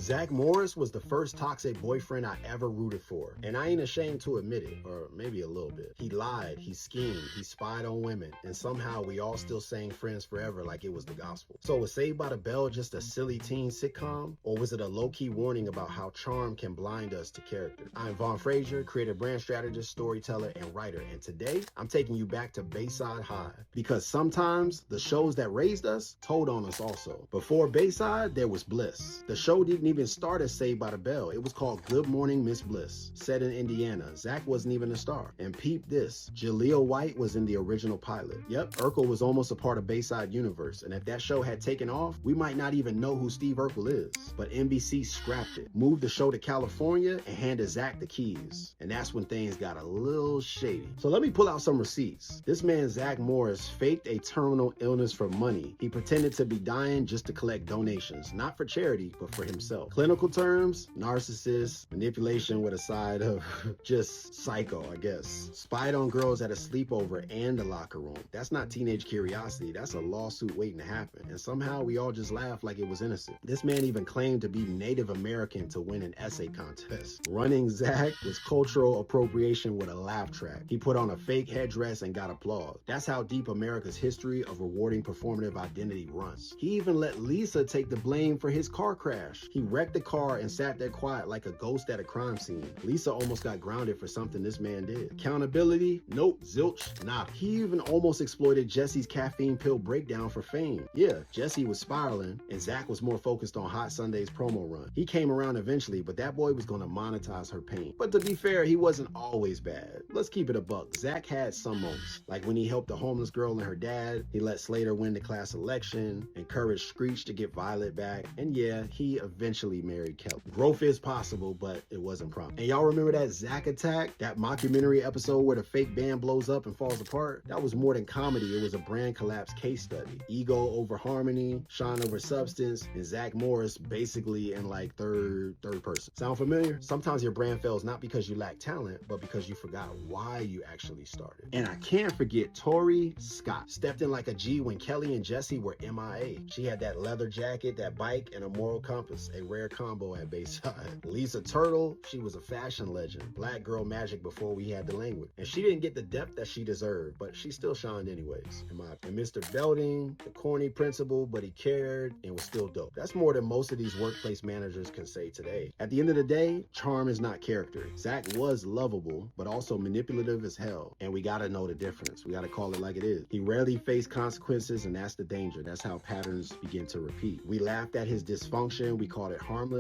Zack Morris was the first toxic boyfriend I ever rooted for, and I ain't ashamed to admit it, or maybe a little bit. He lied, he schemed, he spied on women, and somehow we all still sang Friends Forever like it was the gospel. So was Saved by the Bell just a silly teen sitcom, or was it a low-key warning about how charm can blind us to character? I'm Vaughn Frazier, creative brand strategist, storyteller, and writer, and today I'm taking you back to Bayside High, because sometimes the shows that raised us told on us also. Before Bayside, there was Bliss. The show didn't even start as Saved by the Bell. It was called Good Morning Miss Bliss, set in Indiana. Zack wasn't even a star. And peep this, Jaleel White was in the original pilot. Yep, Urkel was almost a part of Bayside universe, and if that show had taken off, we might not even know who Steve Urkel is. But NBC scrapped it, moved the show to California, and handed Zack the keys. And that's when things got a little shady. So let me pull out some receipts. This man, Zack Morris, faked a terminal illness for money. He pretended to be dying just to collect donations, not for charity, but for himself. Clinical terms, narcissist, manipulation with a side of just psycho, I guess. Spied on girls at a sleepover and the locker room. That's not teenage curiosity, that's a lawsuit waiting to happen. And somehow we all just laughed like it was innocent. This man even claimed to be Native American to win an essay contest. Running Zack was cultural appropriation with a laugh track. He put on a fake headdress and got applause. That's how deep America's history of rewarding performative identity runs. He even let Lisa take the blame for his car crash. He wrecked the car and sat there quiet like a ghost at a crime scene. Lisa almost got grounded for something this man did. Accountability? Nope, zilch, nada. He even almost exploited Jesse's caffeine pill breakdown for fame. Yeah, Jesse was spiraling, and Zack was more focused on Hot Sunday's promo run. He came around eventually, but that boy was gonna monetize her pain. But to be fair, he wasn't always bad. Let's keep it a buck. Zack had some moments, like when he helped a homeless girl and her dad, he let Slater win the class election, encouraged Screech to get Violet back, and yeah, he eventually married Kelly. Growth is possible, but it wasn't promised. And y'all remember that Zack attack? That mockumentary episode where the fake band blows up and falls apart? That was more than comedy, it was a brand collapse case study. Ego over harmony, shine over substance, and Zack Morris basically in like third person. Sound familiar? Sometimes your brand fails not because you lack talent, but because you forgot why you actually started. And I can't forget Tori Scott. Stepped in like a G when Kelly and Jesse were MIA. She had that leather jacket, that bike, and a moral compass, a rare combo at Bayside. Lisa Turtle, she was a fashion legend. Black girl magic before we had the language. And she didn't get the depth that she deserved, but she still shined anyways, in my opinion. And Mr. Belding, the corny principal, but he cared and was still dope. That's more than most of these workplace managers can say today. At the end of the day, charm is not character. Zack was lovable, but also manipulative as hell. And we gotta know the difference. We gotta call it like it is. He rarely faced consequences, and that's the danger. That's how patterns begin to repeat. We laughed at his dysfunction. We called it harmless.